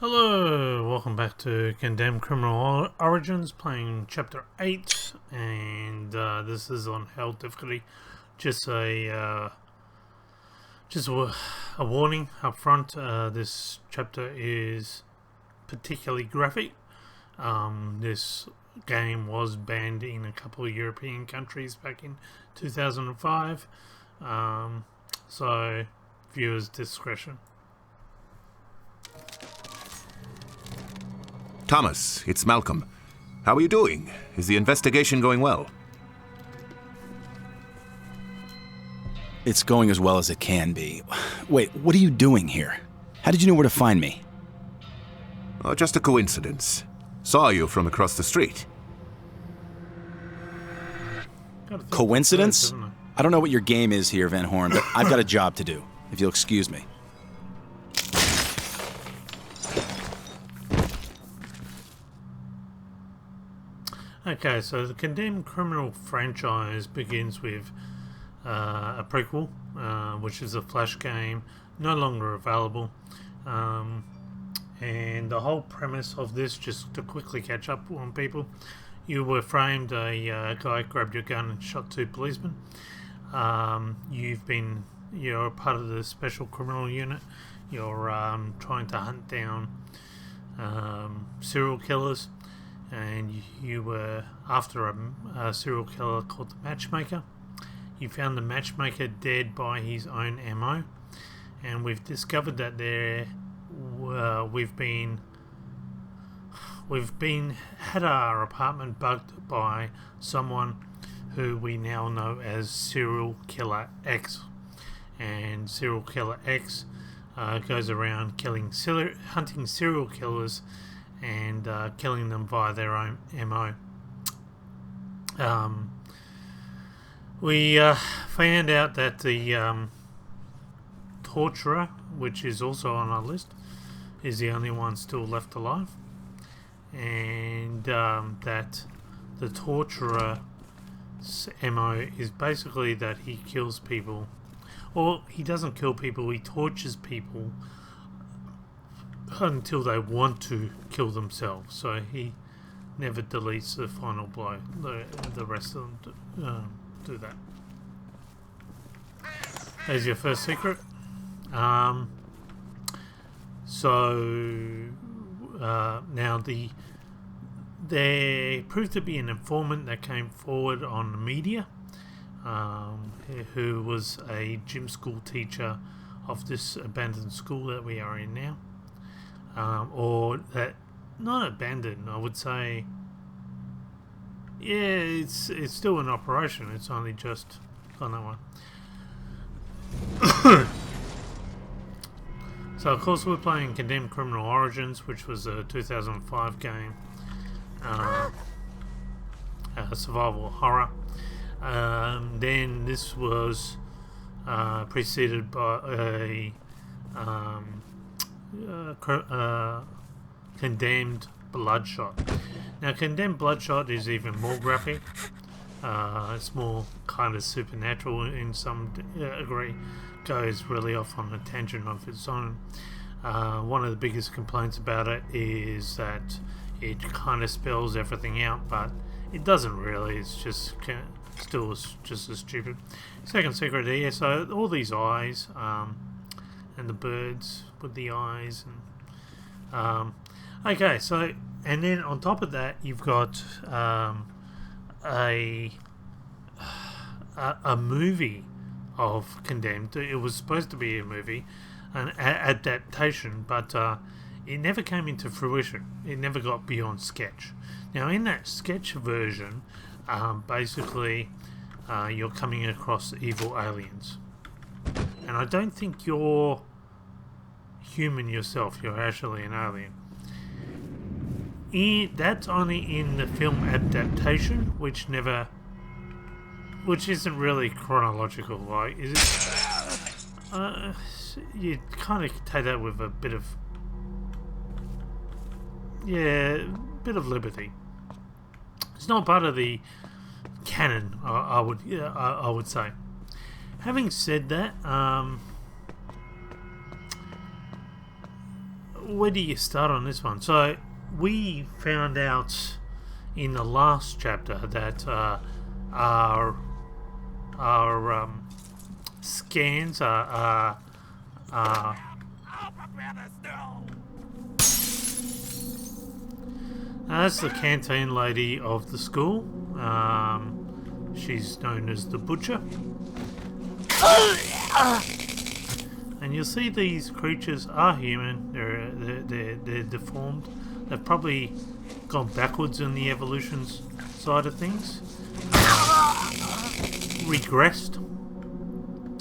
Hello, welcome back to Condemned Criminal Origins, playing Chapter 8, and this is on Hell difficulty. Just a warning up front, this chapter is particularly graphic. This game was banned in a couple of European countries back in 2005, so viewers' discretion. Thomas, it's Malcolm. How are you doing? Is the investigation going well? It's going as well as it can be. Wait, what are you doing here? How did you know where to find me? Oh, just a coincidence. Saw you from across the street. Coincidence? I don't know what your game is here, Van Horn, but I've got a job to do, if you'll excuse me. Okay, so the Condemned Criminal franchise begins with a prequel, which is a flash game, no longer available. And the whole premise of this, just to quickly catch up on people, you were framed, a guy grabbed your gun and shot two policemen. You're a part of the special criminal unit. You're trying to hunt down serial killers, and you were after a serial killer called the Matchmaker. You found the Matchmaker dead by his own MO, and we've discovered that had our apartment bugged by someone who we now know as Serial Killer X, and Serial Killer X goes around hunting serial killers and killing them via their own MO. We found out that the torturer, which is also on our list, is the only one still left alive, and that the torturer's MO is basically that he kills people, or he doesn't kill people, he tortures people until they want to kill themselves. So he never deletes the final blow. The rest of them do that. There's your first secret. Now there proved to be an informant that came forward on the media, who was a gym school teacher of this abandoned school that we are in now. Or that, not abandoned, I would say. Yeah, it's still in operation. It's only just on that one. So of course we're playing Condemned Criminal Origins, which was a 2005 game, a survival horror. Then this was preceded by a Condemned Bloodshot. Now, Condemned Bloodshot is even more graphic. It's more kind of supernatural in some degree. Goes really off on a tangent of its own. One of the biggest complaints about it is that it kind of spells everything out, but it doesn't really. It's just still just as stupid. Second secret here. So all these eyes, and the birds with the eyes, and okay. So and then on top of that, you've got a movie of Condemned. It was supposed to be a movie, an adaptation, but it never came into fruition. It never got beyond sketch. Now, in that sketch version, basically, you're coming across evil aliens, and I don't think you're human yourself. You're actually an alien. That's only in the film adaptation, which isn't really chronological. Like, is it? You kind of take that with a bit of liberty. It's not part of the canon, I would say. Having said that, where do you start on this one? So we found out in the last chapter that our scans are that's the canteen lady of the school. She's known as the Butcher. And you'll see these creatures are human. They're deformed. They've probably gone backwards in the evolutions side of things. Regressed.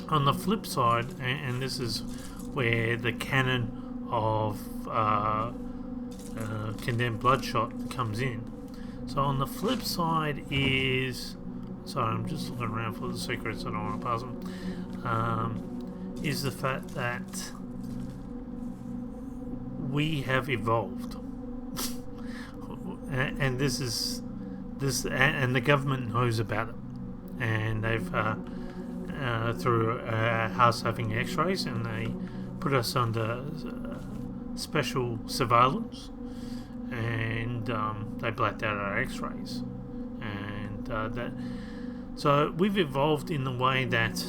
On the flip side, and this is where the canon of Condemned Bloodshot comes in. So on the flip side is... Sorry, I'm just looking around for the secrets. I don't want to pass them. Is the fact that we have evolved, and this is and the government knows about it, and they've through us having X-rays, and they put us under special surveillance, and they blacked out our X-rays, and that. So we've evolved in the way that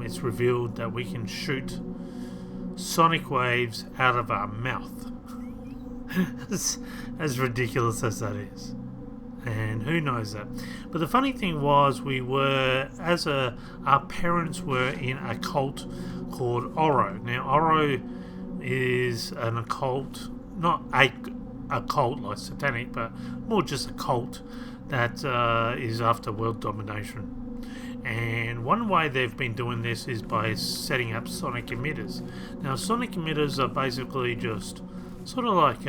it's revealed that we can shoot sonic waves out of our mouth. As ridiculous as that is. And who knows that? But the funny thing was, our parents were in a cult called Oro. Now, Oro is an occult, not a cult like satanic, but more just a cult that is after world domination. And one way they've been doing this is by setting up sonic emitters. Now, sonic emitters are basically just sort of like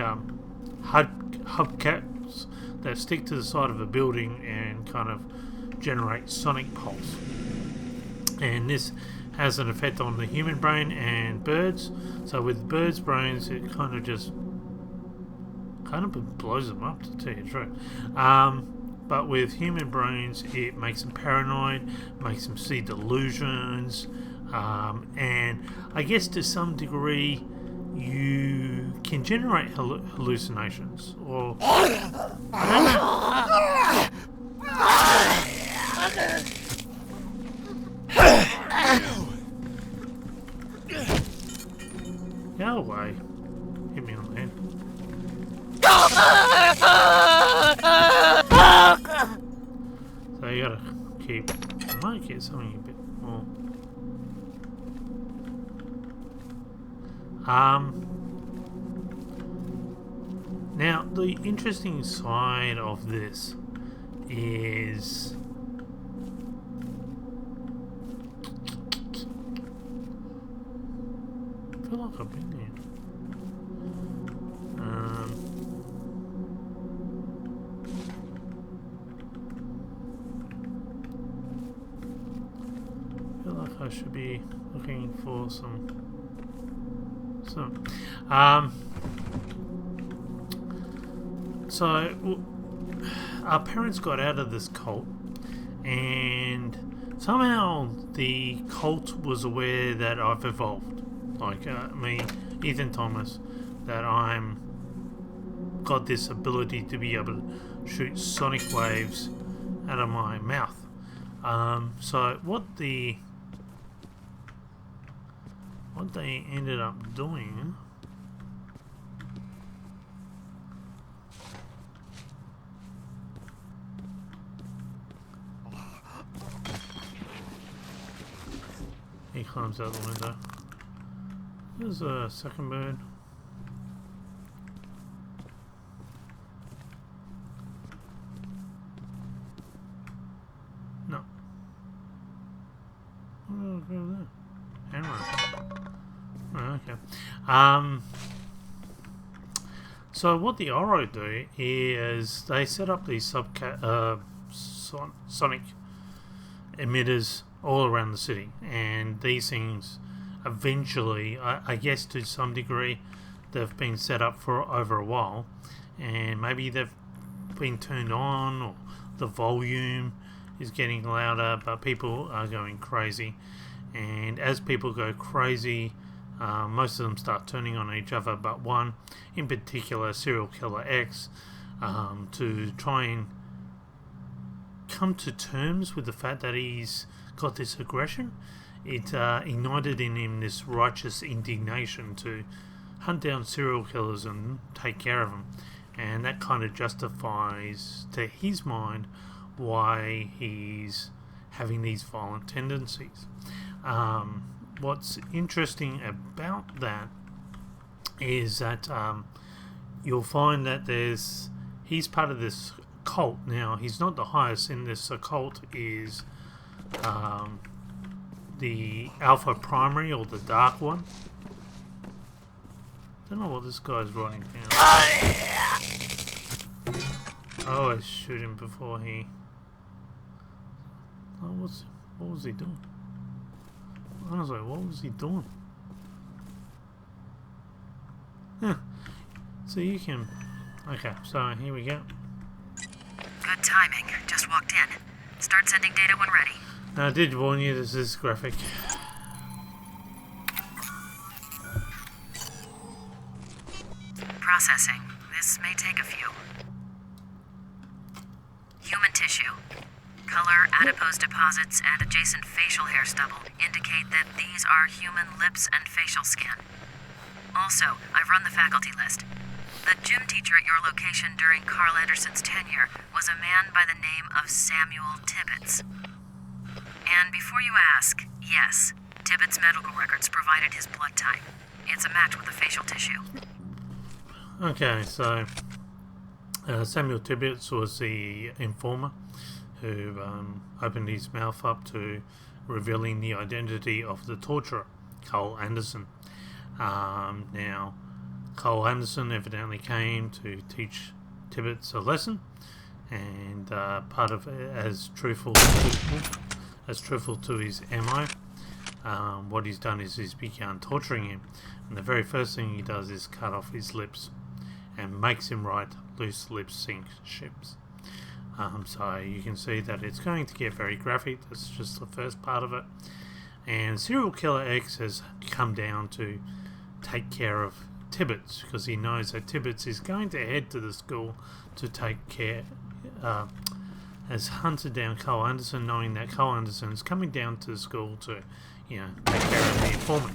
hubcaps that stick to the side of a building and kind of generate sonic pulse. And this has an effect on the human brain and birds. So with birds' brains, it kind of blows them up, to tell you the truth. But with human brains, it makes them paranoid, makes them see delusions, and I guess to some degree you can generate hallucinations. Or I don't know. Go away. Hit me on the head. So you gotta keep... I might get something a bit more... Now, the interesting side of this is... I feel like I've been there. I should be looking for some. So our parents got out of this cult, and somehow the cult was aware that I've evolved, like me, Ethan Thomas, that I'm got this ability to be able to shoot sonic waves out of my mouth. So what they ended up doing he climbs out the window. There's a second bird. No. Oh, go there. Hammer. Oh, okay. So what the Oro do is they set up these sonic emitters all around the city, and these things eventually, I guess to some degree, they've been set up for over a while, and maybe they've been turned on, or the volume is getting louder, but people are going crazy. And as people go crazy, Most of them start turning on each other, but one in particular, Serial Killer X, to try and come to terms with the fact that he's got this aggression. It ignited in him this righteous indignation to hunt down serial killers and take care of them, and that kind of justifies to his mind why he's having these violent tendencies. What's interesting about that is that you'll find that he's part of this cult. Now, he's not the highest in this occult, is the Alpha Primary, or the Dark One. Don't know what this guy's writing down. I always shoot him before he... Oh, what was he doing? Honestly, what was he doing? So you can... Okay, so here we go. Good timing. Just walked in. Start sending data when ready. Now, I did warn you, this is graphic. Processing. This may take a few. Human tissue. Color, adipose deposits, and adjacent facial hair stubble indicate that these are human lips and facial skin. Also, I've run the faculty list. The gym teacher at your location during Carl Anderson's tenure was a man by the name of Samuel Tibbets. And before you ask, yes, Tibbets' medical records provided his blood type. It's a match with the facial tissue. Okay, so Samuel Tibbets was the informer who opened his mouth up to revealing the identity of the torturer, Carl Anderson. Now, Carl Anderson evidently came to teach Tibbets a lesson, and part of it, as truthful to his MO, what he's done is he's begun torturing him, and the very first thing he does is cut off his lips and makes him write "loose lips sink ships." So you can see that it's going to get very graphic. That's just the first part of it. And Serial Killer X has come down to take care of Tibbets, because he knows that Tibbets is going to head to the school to take care, has hunted down Carl Anderson, knowing that Carl Anderson is coming down to the school to, take care of the informant.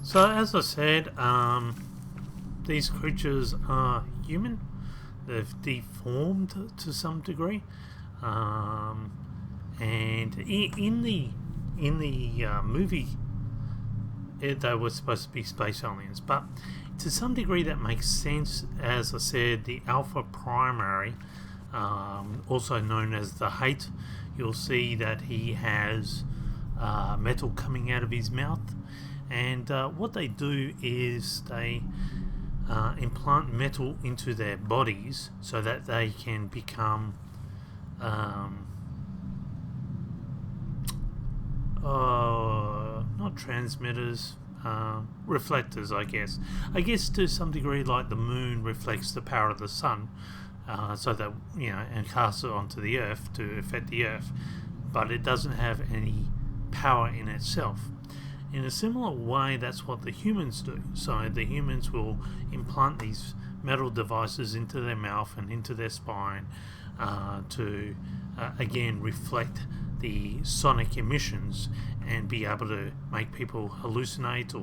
So, as I said, these creatures are human. They've deformed to some degree, and in the movie, they were supposed to be space aliens. But to some degree, that makes sense. As I said, the Alpha Primary, also known as the Hate, you'll see that he has metal coming out of his mouth. And what they do is they implant metal into their bodies so that they can become not transmitters, reflectors, I guess to some degree, like the moon reflects the power of the sun, so that, and casts it onto the earth to affect the earth, but it doesn't have any power in itself. In a similar way, that's what the humans do. So the humans will implant these metal devices into their mouth and into their spine to, again, reflect the sonic emissions and be able to make people hallucinate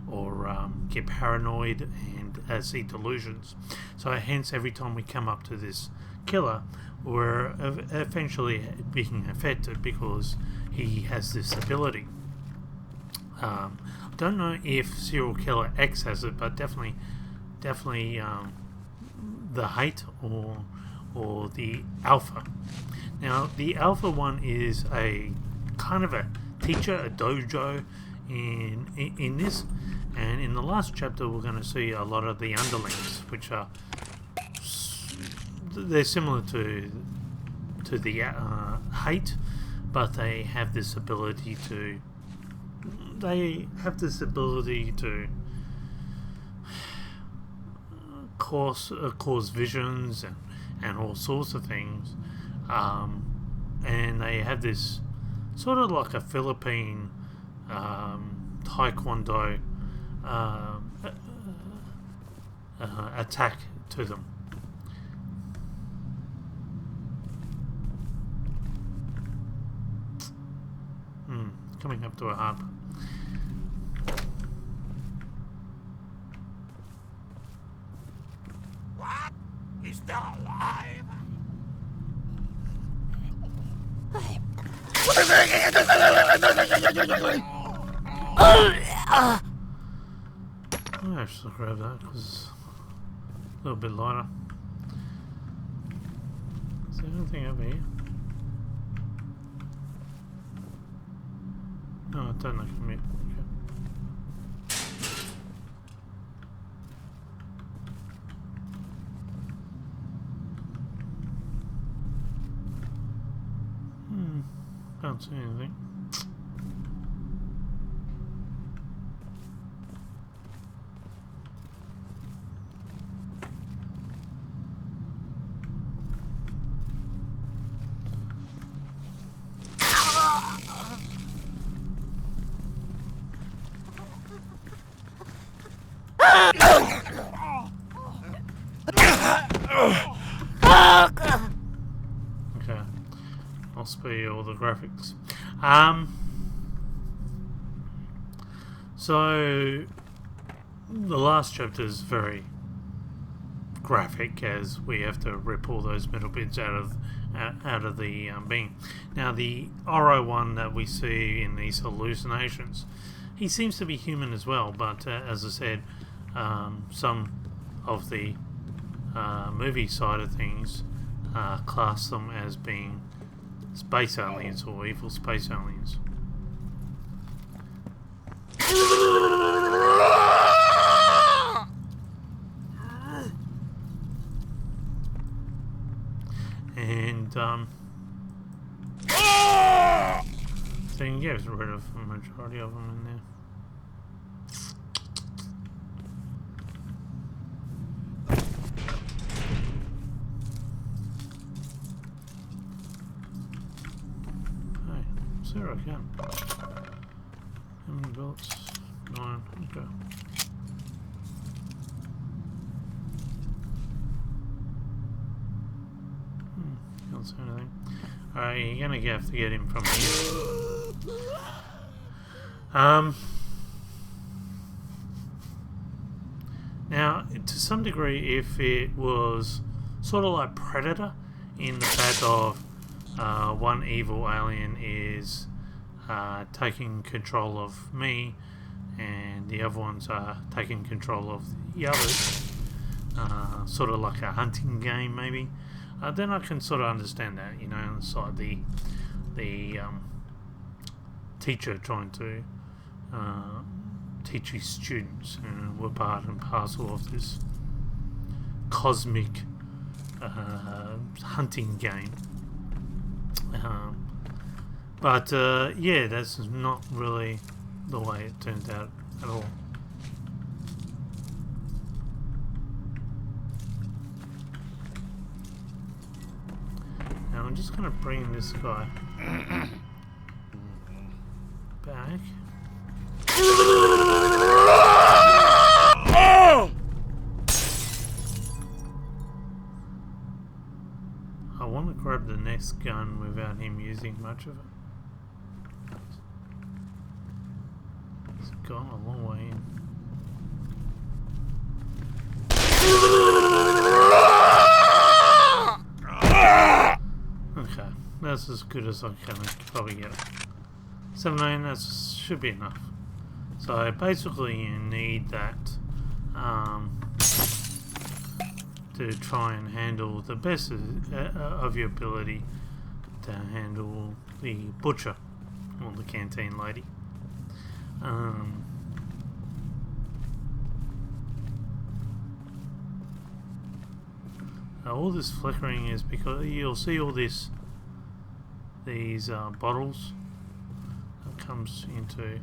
or get paranoid and see delusions. So hence, every time we come up to this killer, we're eventually being affected because he has this ability. I don't know if Serial Killer X has it, but definitely the Hate or the Alpha. Now, the Alpha one is a kind of a teacher, a dojo in this, and in the last chapter we're going to see a lot of the underlings, which are they're similar to the Hate, but they have this ability to cause visions and all sorts of things. And they have this sort of like a Philippine taekwondo attack to them. Coming up to a hub. What? He's still alive? I should grab that because it's a little bit lighter. Is there anything over here? No, I don't look at me. Okay. Can't see anything. Okay, I'll spare you all the graphics. So the last chapter is very graphic, as we have to rip all those metal bits out of the being. Now the Oro one that we see in these hallucinations, he seems to be human as well, but as I said, some of the movie side of things class them as being space aliens or evil space aliens. And so you can get rid of a majority of them in there. Zero again. How many bullets? 9. Okay. Can't see anything. Alright, you're gonna have to get him from here. Now, to some degree, if it was sort of like Predator, in the fact of one evil alien is taking control of me and the other ones are taking control of the others, sort of like a hunting game maybe, then I can sort of understand that, you know. It's like the teacher trying to teach his students, and we're part and parcel of this cosmic hunting game. But yeah, that's not really the way it turned out at all. Now I'm just going to bring this guy back. I want to grab the next gun without him using much of it. It's gone a long way in. Okay, that's as good as I can probably get it. 17, that should be enough. So basically you need that to try and handle the best of your ability to handle the butcher or the canteen lady. All this flickering is because you'll see all these bottles that comes into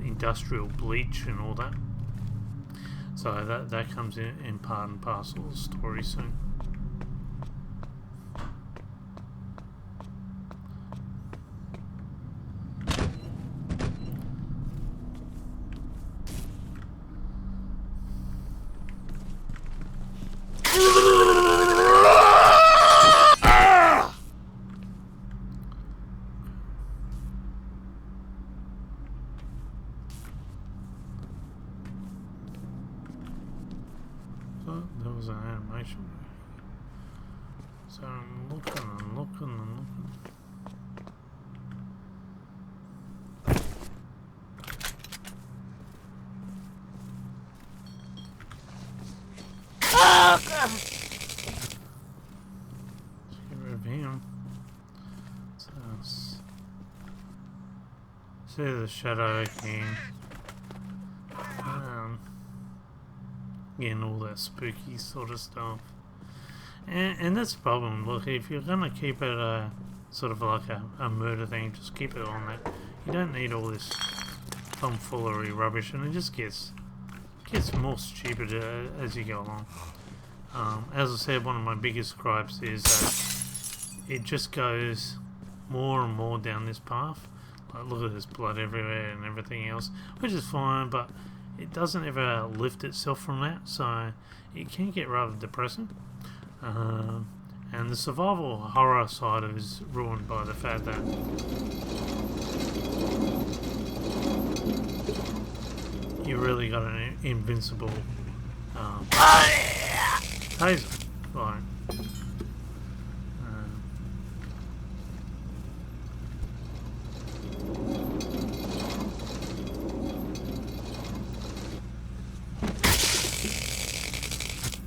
industrial bleach and all that. So So that comes in part and parcel of the story soon. There was an animation. So I'm looking and looking and looking. Let's get rid of him. So see the shadow again. Again, all that spooky sort of stuff. And that's the problem. Look, if you're going to keep it sort of like a murder thing, just keep it on that. You don't need all this tomfoolery rubbish, and it just gets more stupid as you go along. As I said, one of my biggest gripes is that it just goes more and more down this path. Like, look at this blood everywhere and everything else, which is fine, but it doesn't ever lift itself from that, so it can get rather depressing. And the survival horror side of it is ruined by the fact that you really got an invincible taser. Like,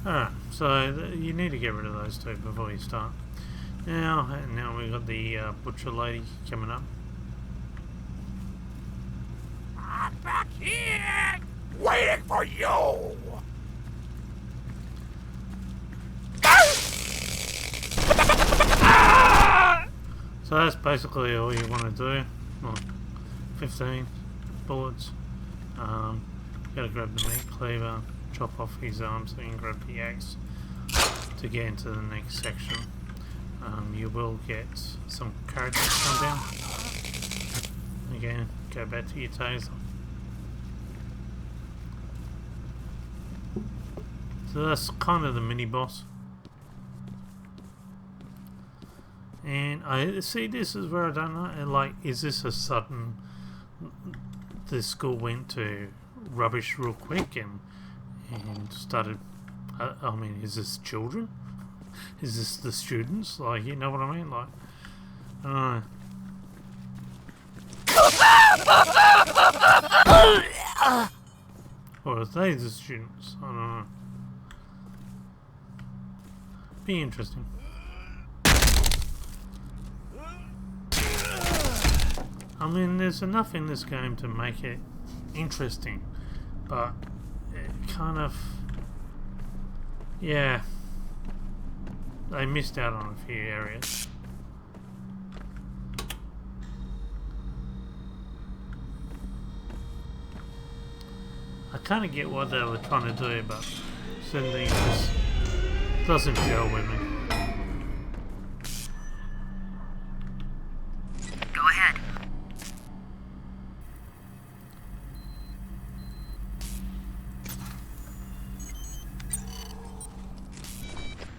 Alright, so you need to get rid of those two before you start. Now we've got the butcher lady coming up. I'm back here, waiting for you. So that's basically all you want to do. Well, 15 bullets. Gotta grab the meat cleaver, chop off his arms so you can grab the axe to get into the next section. You will get some characters come down. Again, go back to your taser. So that's kind of the mini boss. And I see, this is where I don't know, like, is this a sudden, the school went to rubbish real quick and started, I mean, is this children? Is this the students? Like, you know what I mean? Like, I don't know. Or are they the students? I don't know. Be interesting. I mean, there's enough in this game to make it interesting, but it kind of, yeah, they missed out on a few areas. I kind of get what they were trying to do, but certainly it just doesn't gel with me. Go ahead.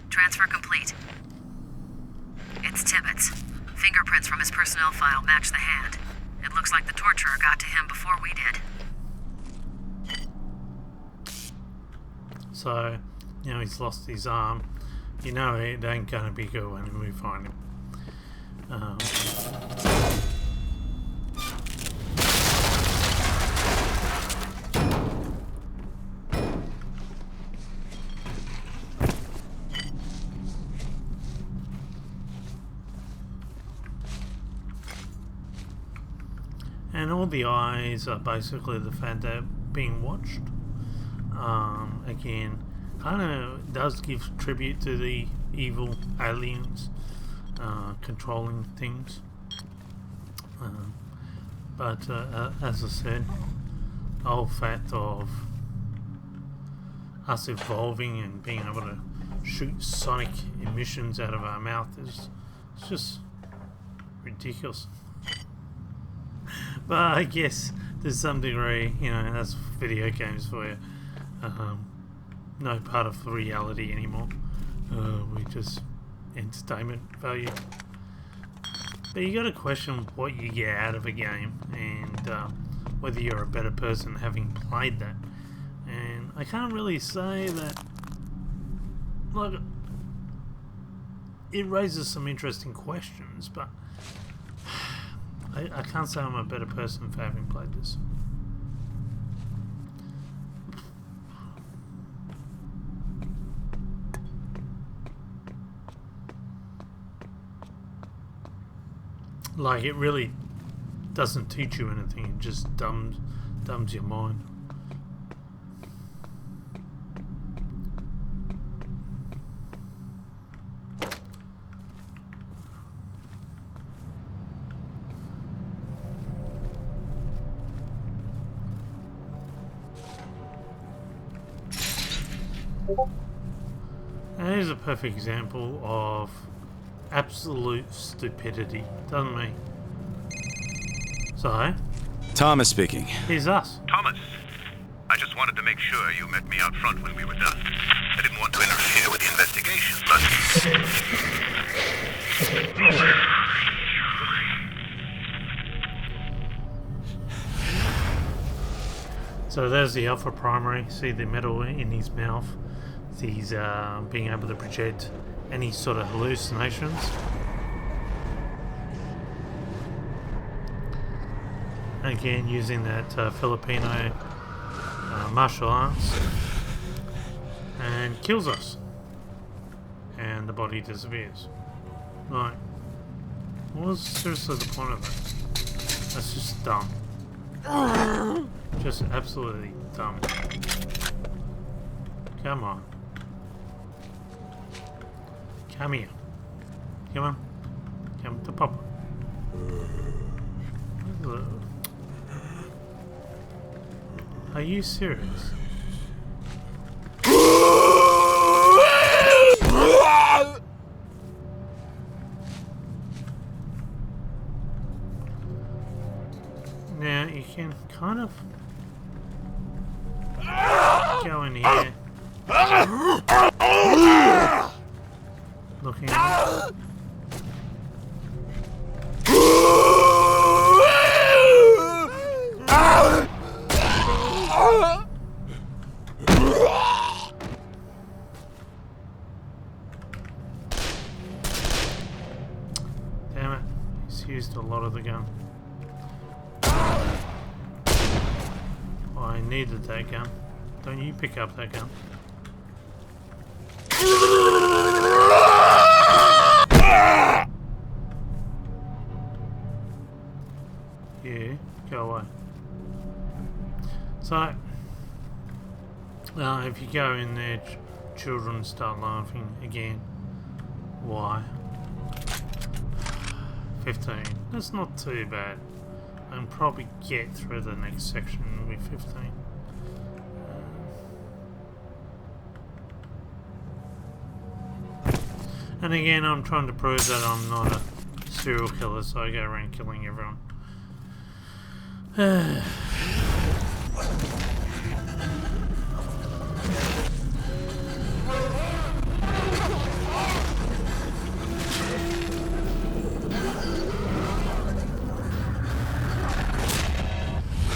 Transfer complete. It's Tibbetts. Fingerprints from his personnel file match the hand. It looks like the torturer got to him before we did. So, you know, he's lost his arm. You know it ain't gonna be good when we find him. And all the eyes are basically the fact that being watched. Again, kind of does give tribute to the evil aliens controlling things. But as I said, the whole fact of us evolving and being able to shoot sonic emissions out of our mouth is it's just ridiculous. But I guess to some degree, you know, that's video games for you. No part of reality anymore. We just entertainment value. But you got to question what you get out of a game and whether you're a better person having played that. And I can't really say that. Like, it raises some interesting questions, but I can't say I'm a better person for having played this. Like, it really doesn't teach you anything, it just dumbs your mind. And here's a perfect example of absolute stupidity, doesn't it? So, Thomas speaking. here's us. Thomas, I just wanted to make sure you met me out front when we were done. I didn't want to interfere with the investigation, but... So there's the Alpha Primary. See the metal in his mouth. He's being able to project any sort of hallucinations. Again, using that Filipino martial arts, and kills us, and the body disappears. Right. What was seriously the point of that? That's just dumb. Just absolutely dumb. Come on. Come here. Come on. Come to Papa. Are you serious? Now you can kind of go in here. Looking. Damn it, he's used a lot of the gun. I needed that gun. Don't you pick up that gun. Yeah, go away. So, if you go in there, children start laughing again. Why? 15. That's not too bad. I can probably get through the next section with 15. And again, I'm trying to prove that I'm not a serial killer, so I go around killing everyone.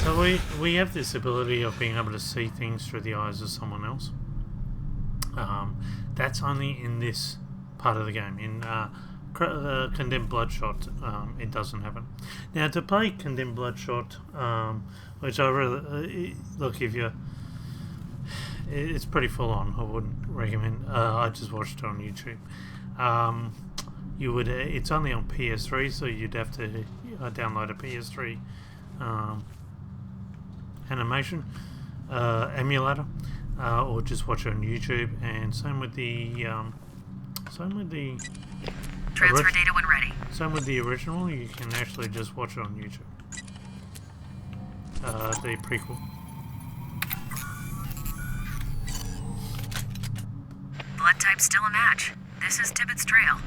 So we have this ability of being able to see things through the eyes of someone else. That's only in this part of the game. In Condemned Bloodshot, it doesn't happen. Now, to play Condemned Bloodshot, which I really look, if you, it's pretty full on. I wouldn't recommend. I just watched it on YouTube. You would. It's only on PS3, so you'd have to download a PS3 animation emulator, or just watch it on YouTube. And same with the Transfer data when ready. same with the original. You can actually just watch it on YouTube. The prequel. vibe still a match. This is Tibbetts Trail.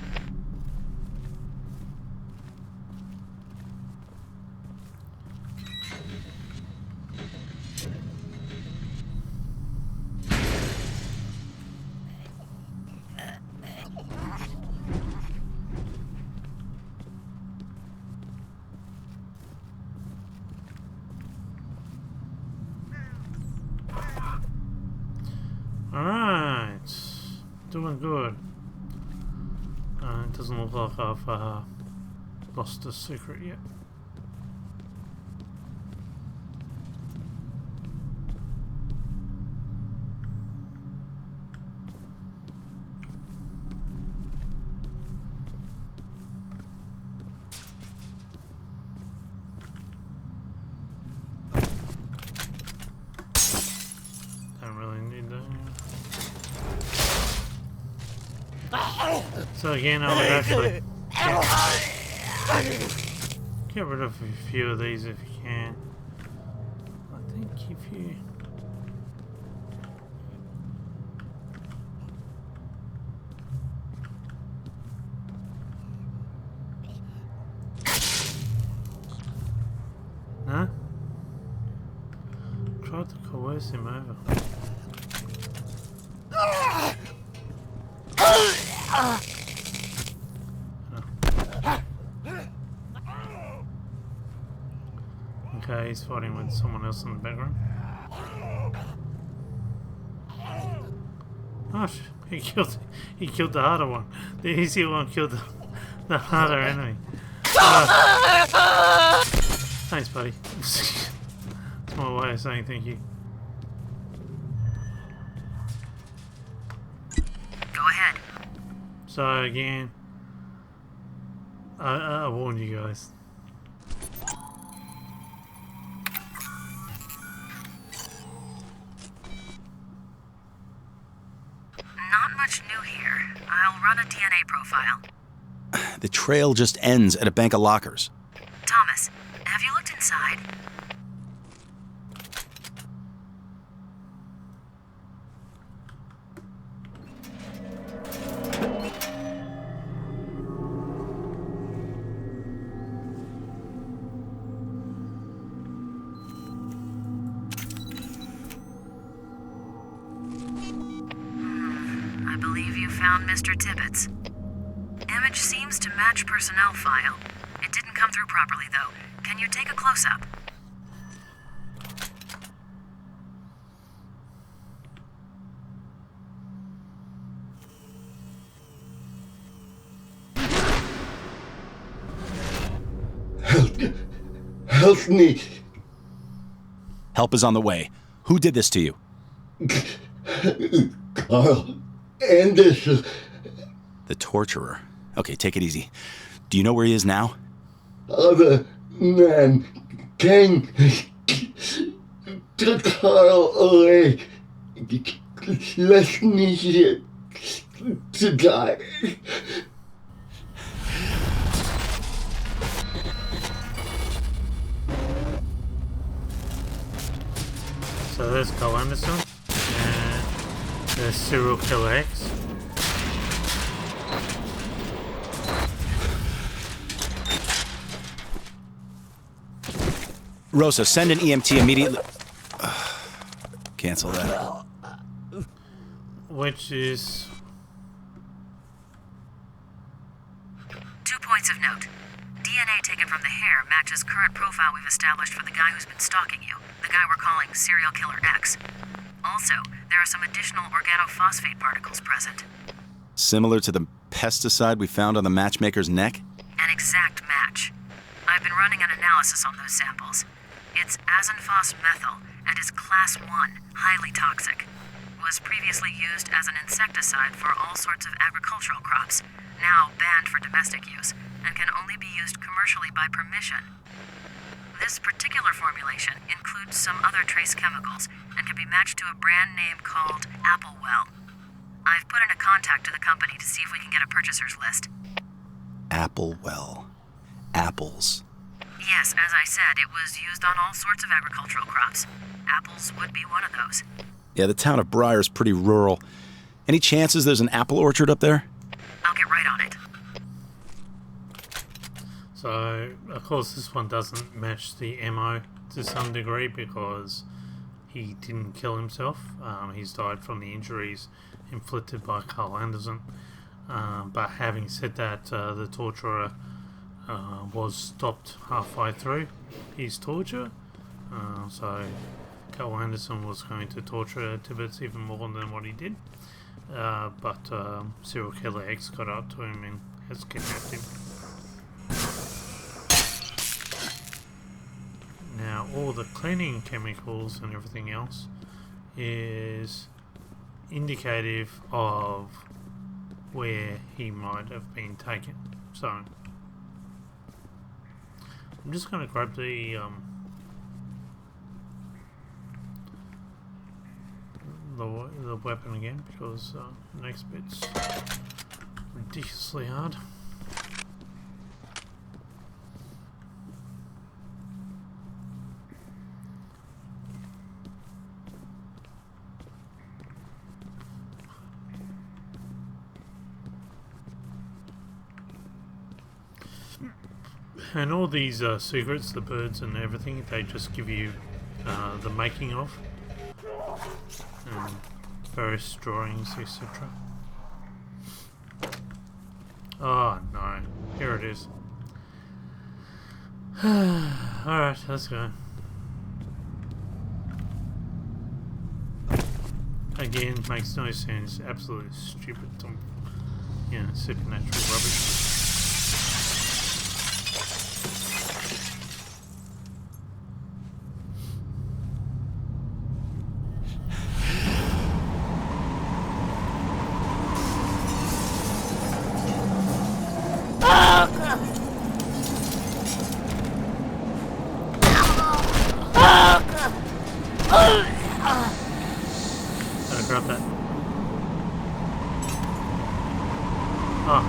Alright. Doing good. It doesn't look like I've lost a secret yet. Don't really need that. So again, I would actually get rid of a few of these if you can. I think if you... No? Tried to coerce him over. Okay, he's fighting with someone else in the background. Oh, he killed the harder one. The easier one killed the harder enemy. Thanks, buddy. That's my way of saying thank you. Go ahead. So again, I warned you guys. Not much new here. I'll run a DNA profile. The trail just ends at a bank of lockers. Thomas, have you looked inside? I believe you found Mr. Tibbetts. Image seems to match personnel file. It didn't come through properly, though. Can you take a close-up? Help me. Help is on the way. Who did this to you? Carl Anderson. The torturer. Okay, take it easy. Do you know where he is now? Other man came to Carl away. Left me here to die. So there's Carl Anderson, and there's Serial Killer X. Rosa, send an EMT immediately. Cancel that. Which is... 2 points of note. DNA taken from the hair matches current profile we've established for the guy who's been stalking you, the guy we're calling Serial Killer X. Also, there are some additional organophosphate particles present. Similar to the pesticide we found on the matchmaker's neck? An exact match. I've been running an analysis on those samples. It's azinphos methyl and is class 1, highly toxic. Was previously used as an insecticide for all sorts of agricultural crops, now banned for domestic use, and can only be used commercially by permission. This particular formulation includes some other trace chemicals and can be matched to a brand name called Applewell. I've put in a contact to the company to see if we can get a purchaser's list. Applewell. Apples. Yes, as I said, it was used on all sorts of agricultural crops. Apples would be one of those. Yeah, the town of Briar's pretty rural. Any chances there's an apple orchard up there? I'll get right on it. So, of course, this one doesn't match the MO to some degree because he didn't kill himself. He's died from the injuries inflicted by Carl Anderson. But having said that, the torturer was stopped halfway through his torture. So Carl Anderson was going to torture Tibbets even more than what he did. But serial killer X got up to him and has kidnapped him. Now all the cleaning chemicals and everything else is indicative of where he might have been taken. So I'm just going to grab the weapon again because the next bit's ridiculously hard. And all these secrets, the birds and everything, they just give you the making of, and various drawings, etc. Oh no, here it is. Alright, let's go. Again, makes no sense, absolutely stupid, supernatural rubbish. Grab that. Oh.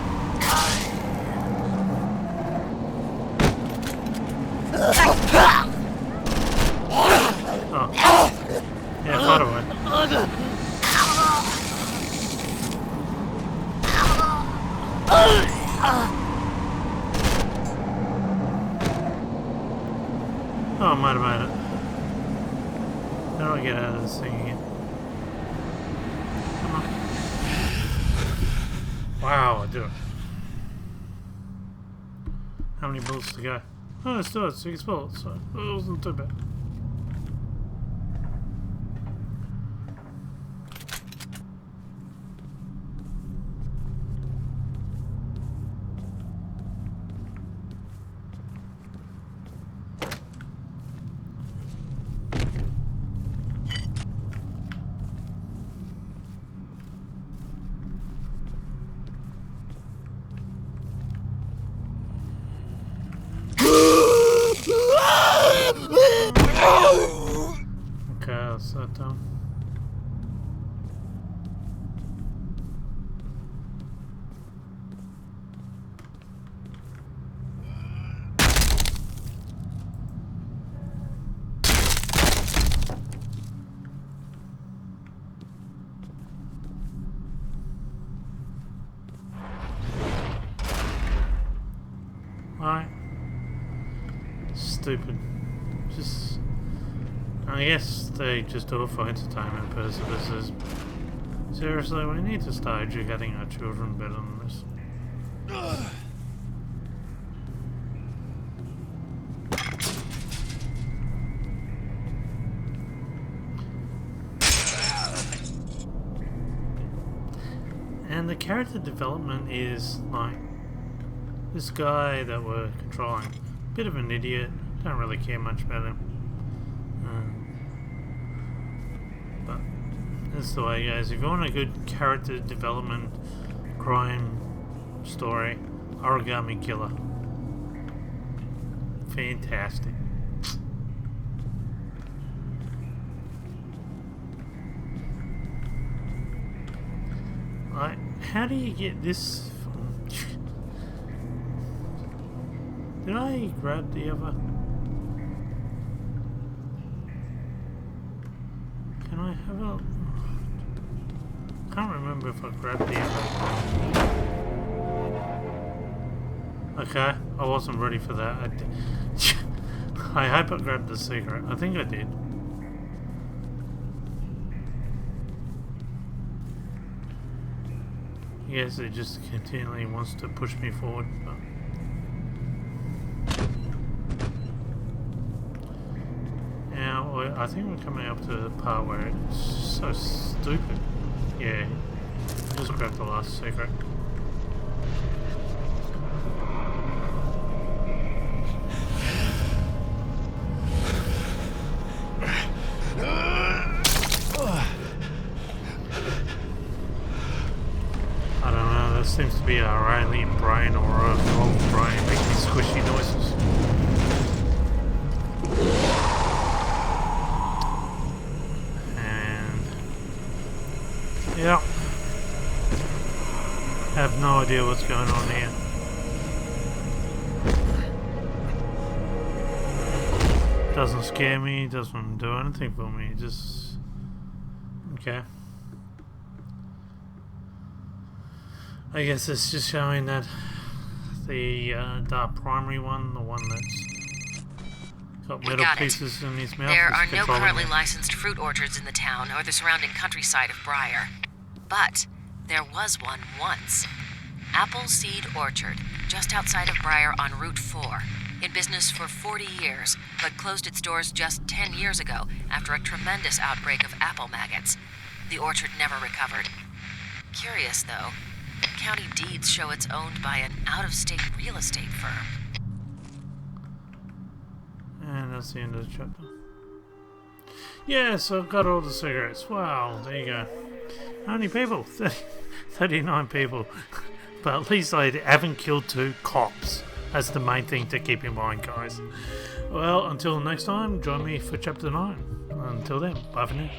Oh. Yeah, far away. Oh, I might have made it. How do I get out of this thing again? Wow, I did it. How many bullets to go? Oh, let's do it. 6 bullets, so it wasn't too bad. Okay, that's that done. Right. Stupid. Just, I guess they just do it for entertainment purposes. Seriously, we need to start educating our children better than this. And the character development is like this guy that we're controlling, bit of an idiot, don't really care much about him. But that's the way it goes. If you want a good character development crime story, Origami Killer. Fantastic. Like, how do you get this from... Did I grab the other? Can I have a... Can't remember remember if I grabbed the ammo. Okay, I wasn't ready for that. I hope I grabbed the cigarette. I think I did. Yes, it just continually wants to push me forward. But now, I think we're coming up to the part where it's so stupid. Yeah, just grab the last cigarette. I don't know, that seems to be our alien brain or our old brain making squishy noises. And yeah, have no idea what's going on here. Doesn't scare me, doesn't do anything for me, just okay. I guess it's just showing that the dark primary one, the one that's got metal pieces in his mouth. There are no currently licensed fruit orchards in the town or the surrounding countryside of Briar. But there was one once. Apple Seed Orchard, just outside of Briar on Route 4. In business for 40 years, but closed its doors just 10 years ago after a tremendous outbreak of apple maggots. The orchard never recovered. Curious, though. County deeds show it's owned by an out-of-state real estate firm. And that's the end of the chapter. Yeah, so I've got all the cigarettes. Wow, there you go. How many people? 39 people. But at least I haven't killed 2 cops. That's the main thing to keep in mind, guys. Well, until next time, join me for chapter 9. Until then, bye for now.